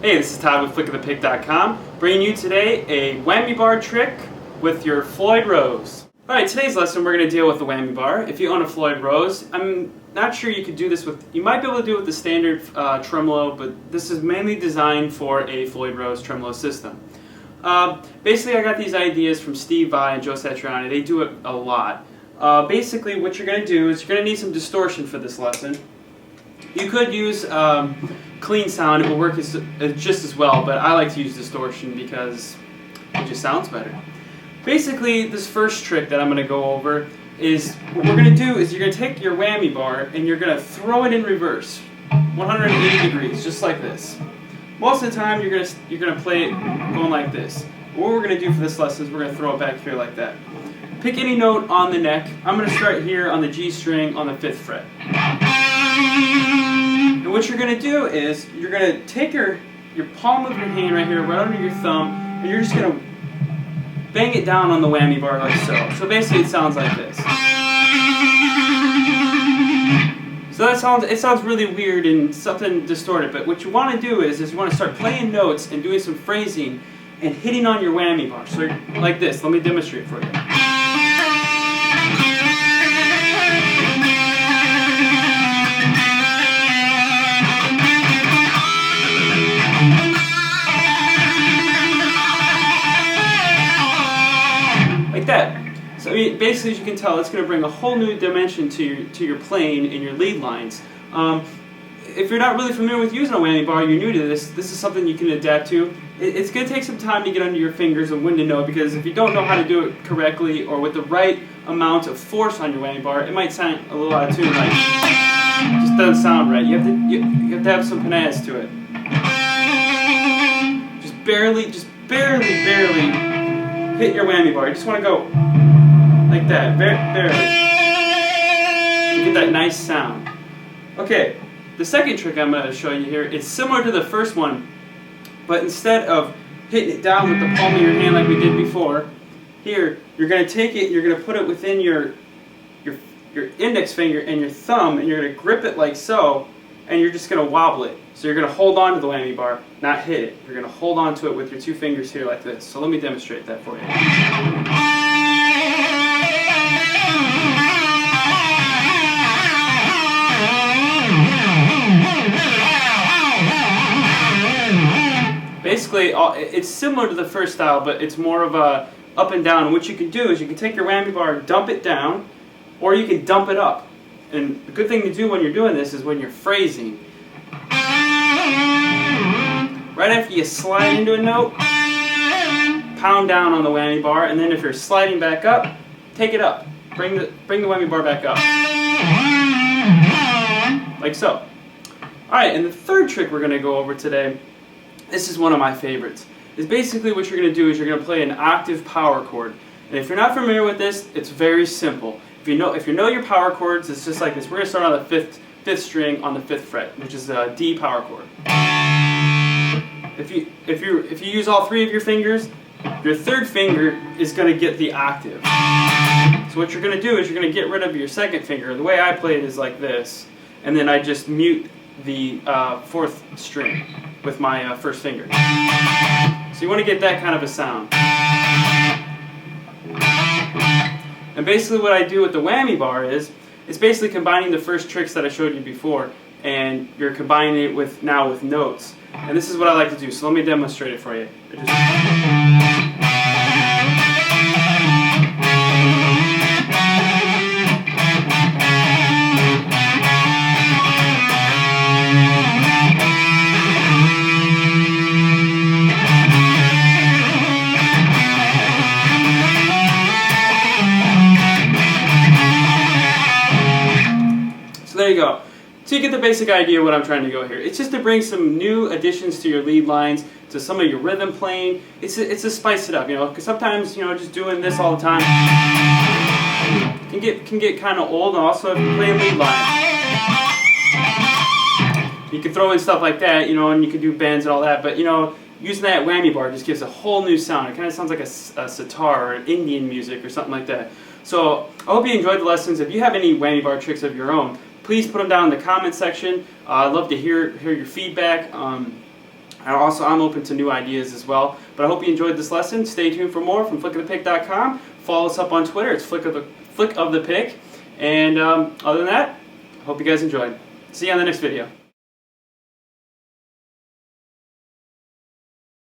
Hey, this is Todd with flickofthepick.com, bringing you today a whammy bar trick with your Floyd Rose. Alright, today's lesson we're going to deal with the whammy bar. If you own a Floyd Rose, I'm not sure you could do this with, you might be able to do it with the standard tremolo, but this is mainly designed for a Floyd Rose Tremolo System. Basically, I got these ideas from Steve Vai and Joe Satriani. They do it a lot. Basically, what you're going to do is you're going to need some distortion for this lesson. You could use clean sound, it will work just as well, but I like to use distortion because it just sounds better. Basically, this first trick that I'm going to go over is, what we're going to do is you're going to take your whammy bar and you're going to throw it in reverse, 180 degrees, just like this. Most of the time you're going to play it going like this. What we're going to do for this lesson is we're going to throw it back here like that. Pick any note on the neck. I'm going to start here on the G string on the 5th fret. And what you're going to do is, you're going to take your palm of your hand right here, right under your thumb, and you're just going to bang it down on the whammy bar like so. So basically it sounds like this. So it sounds really weird and something distorted, but what you want to do is you want to start playing notes and doing some phrasing and hitting on your whammy bar. So like this, let me demonstrate for you. Like that. So I mean, basically, as you can tell, it's going to bring a whole new dimension to your playing and your lead lines. If you're not really familiar with using a whammy bar, you're new to this is something you can adapt to. It's going to take some time to get under your fingers and when to know, because if you don't know how to do it correctly or with the right amount of force on your whammy bar, it might sound a little out of tune, like it just doesn't sound right. You have to have some panache to it. Just barely hit your whammy bar. You just want to go like that, barely. You get that nice sound. Okay, the second trick I'm going to show you here, it's similar to the first one, but instead of hitting it down with the palm of your hand like we did before, here, you're going to take it, you're going to put it within your index finger and your thumb, and you're going to grip it like so, and you're just going to wobble it. So you're going to hold on to the whammy bar, not hit it. You're going to hold on to it with your two fingers here like this. So let me demonstrate that for you. Basically, it's similar to the first style, but it's more of a up and down. And what you can do is you can take your whammy bar, dump it down, or you can dump it up. And the good thing to do when you're doing this is when you're phrasing. Right after you slide into a note, pound down on the whammy bar, and then if you're sliding back up, take it up. Bring the whammy bar back up. Like so. Alright, and the third trick we're going to go over today, this is one of my favorites, is basically what you're going to do is you're going to play an octave power chord. And if you're not familiar with this, it's very simple. If you know your power chords, it's just like this. We're going to start on the fifth string on the 5th fret, which is a D power chord. If you use all three of your fingers, your third finger is going to get the octave. So what you're going to do is you're going to get rid of your second finger. The way I play it is like this, and then I just mute the 4th string with my first finger. So you want to get that kind of a sound. And basically what I do with the whammy bar is, it's basically combining the first tricks that I showed you before, and you're combining it now with notes. And this is what I like to do, so let me demonstrate it for you. So there you go. So you get the basic idea of what I'm trying to go here. It's just to bring some new additions to your lead lines, to some of your rhythm playing. It's to spice it up, you know, because sometimes, you know, just doing this all the time can get kind of old. And also, if you play a lead line, you can throw in stuff like that, you know, and you can do bends and all that. But you know, using that whammy bar just gives a whole new sound. It kind of sounds like a sitar or Indian music or something like that. So I hope you enjoyed the lessons. If you have any whammy bar tricks of your own, please put them down in the comment section. I'd love to hear your feedback. And also, I'm open to new ideas as well. But I hope you enjoyed this lesson. Stay tuned for more from flickofthepick.com. Follow us up on Twitter. It's Flick of the Pick. And other than that, I hope you guys enjoyed. See you on the next video.